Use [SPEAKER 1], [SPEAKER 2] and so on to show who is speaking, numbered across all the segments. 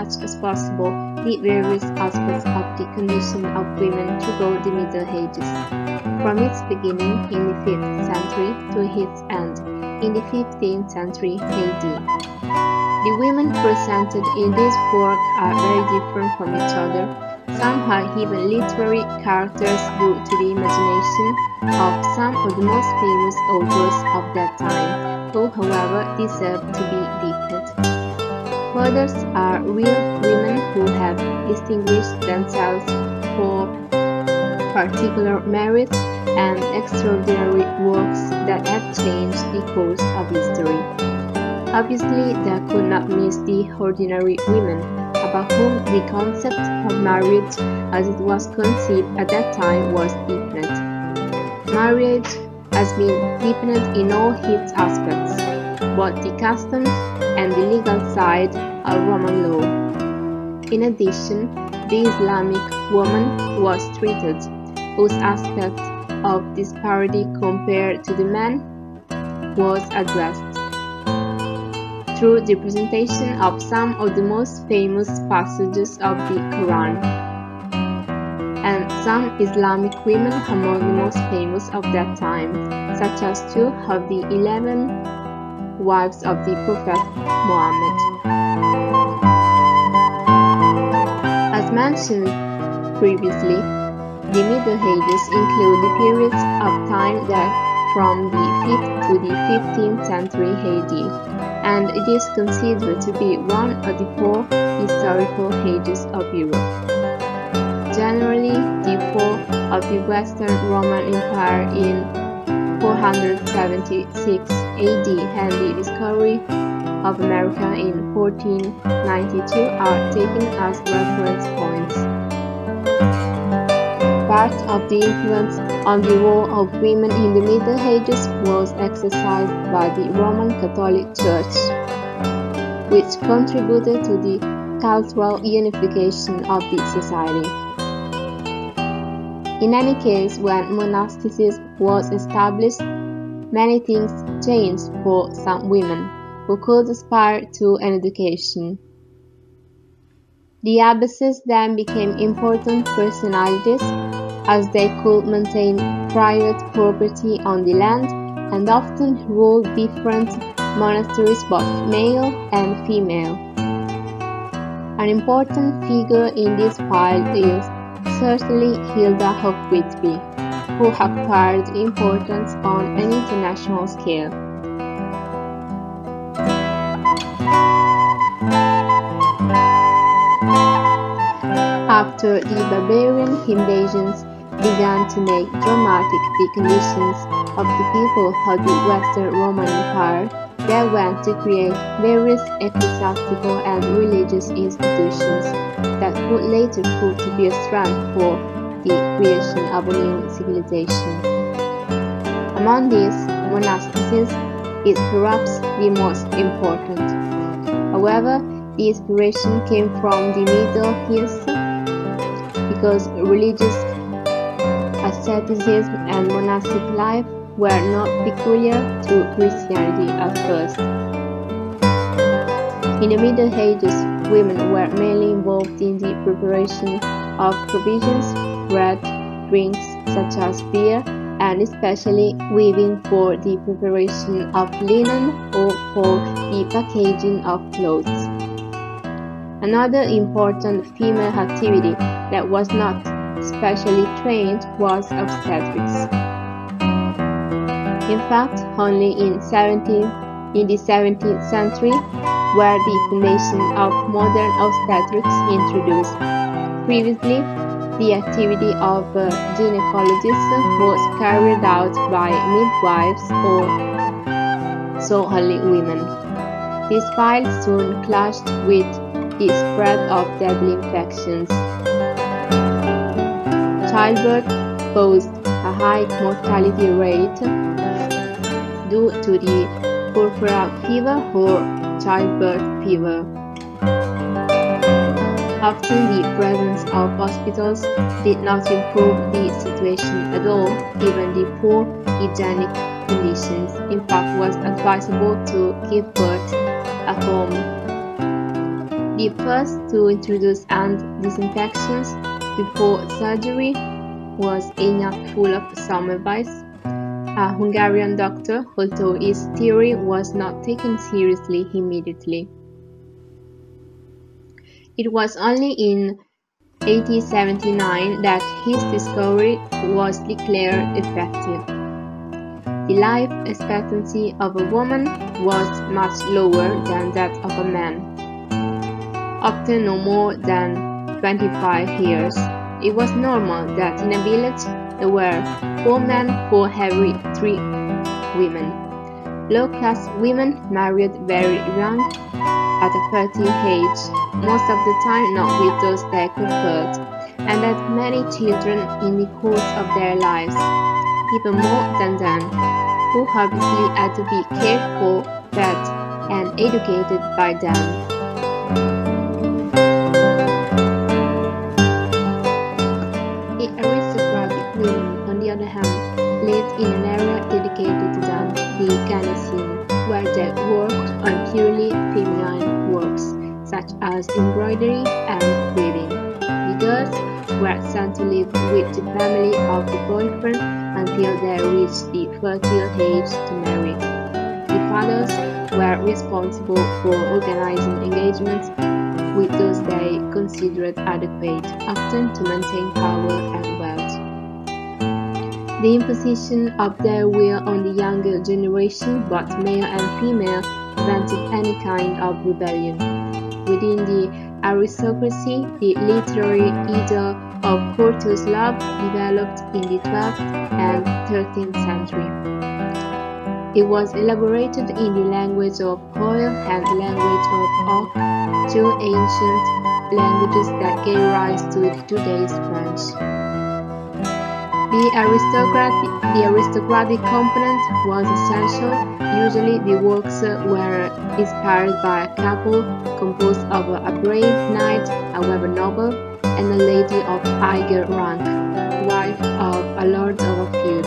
[SPEAKER 1] much as possible the various aspects of the condition of women throughout the Middle Ages, from its beginning in the 5th century to its end in the 15th century AD. The women presented in this work are very different from each other. Some are even literary characters due to the imagination of some of the most famous authors of that time, who however deserve to be depicted. Others are real women who have distinguished themselves for particular merits and extraordinary works that have changed the course of history. Obviously, there could not miss the ordinary women, about whom the concept of marriage as it was conceived at that time was deepened. Marriage has been deepened in all its aspects, both the customs and the legal side of Roman law. In addition, the Islamic woman was treated, whose aspect of disparity compared to the man was addressed through the presentation of some of the most famous passages of the Quran, and some Islamic women among the most famous of that time, such as 2 of the 11 wives of the Prophet Muhammad. As mentioned previously, the Middle Ages include the periods of time that from the 5th to the 15th century AD, and it is considered to be one of the 4 historical ages of Europe. Generally, the fall of the Western Roman Empire in 476 AD and the discovery of America in 1492 are taken as reference points. Part of the influence on the role of women in the Middle Ages was exercised by the Roman Catholic Church, which contributed to the cultural unification of the society. In any case, when monasticism was established, many things changed for some women who could aspire to an education. The abbesses then became important personalities, as they could maintain private property on the land and often ruled different monasteries, both male and female. An important figure in this file is certainly Hilda of Whitby, who acquired importance on an international scale. After the barbarian invasions began to make dramatic the conditions of the people of the Western Roman Empire, they went to create various ecclesiastical and religious institutions that would later prove to be a strength for the creation of a new civilization. Among these, monasticism is perhaps the most important. However, the inspiration came from the Middle East, because religious asceticism and monastic life were not peculiar to Christianity at first. In the Middle Ages, women were mainly involved in the preparation of provisions, bread, drinks such as beer, and especially weaving for the preparation of linen or for the packaging of clothes. Another important female activity that was not specially trained was obstetrics. In fact, only in the 17th century were the foundation of modern obstetrics introduced. Previously, the activity of gynecologists was carried out by midwives or so only women. This file soon clashed with the spread of deadly infections. Childbirth posed a high mortality rate due to the puerperal fever or childbirth fever. Often the presence of hospitals did not improve the situation at all, given the poor hygienic conditions. In fact, it was advisable to give birth at home. The first to introduce hand disinfections before surgery was Ignat Fulop Semmelweis, a Hungarian doctor, although his theory was not taken seriously immediately. It was only in 1879 that his discovery was declared effective. The life expectancy of a woman was much lower than that of a man, often no more than 25 years. It was normal that in a village there were 4 men for every 3 women. Low-class women married very young, at a fertile age, most of the time not with those they preferred, and had many children in the course of their lives, even more than them, who obviously had to be cared for, fed, and educated by them. The aristocratic women, on the other hand, lived in an area dedicated to them, the Gynecium, where they worked on purely feminine works, such as embroidery and weaving. The girls were sent to live with the family of the boyfriend until they reached the fertile age to marry. The fathers were responsible for organizing engagements with those they considered adequate, often to maintain power and wealth. The imposition of their will on the younger generation, both male and female, prevented any kind of rebellion. Within the aristocracy, the literary idyll of courteous love developed in the 12th and 13th century. It was elaborated in the language of oil and the language of oak, two ancient languages that gave rise to today's French. The aristocratic component was essential. Usually the works were inspired by a couple composed of a brave knight, however noble, and a lady of higher rank, wife of a lord of a feud.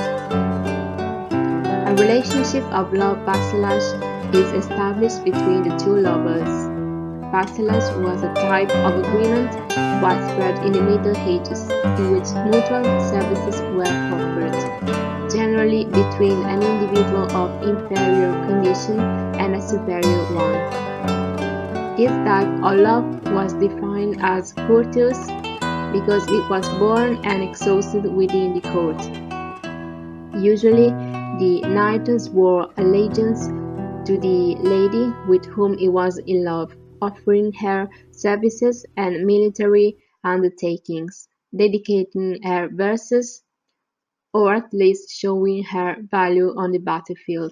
[SPEAKER 1] A relationship of love vassalage is established between the two lovers. Vassalage was a type of agreement widespread in the Middle Ages, in which mutual services were offered, generally between an individual of inferior condition and a superior one. This type of love was defined as courteous because it was born and exhausted within the court. Usually, the knight swore allegiance to the lady with whom he was in love, offering her services and military undertakings, dedicating her verses, or at least showing her value on the battlefield.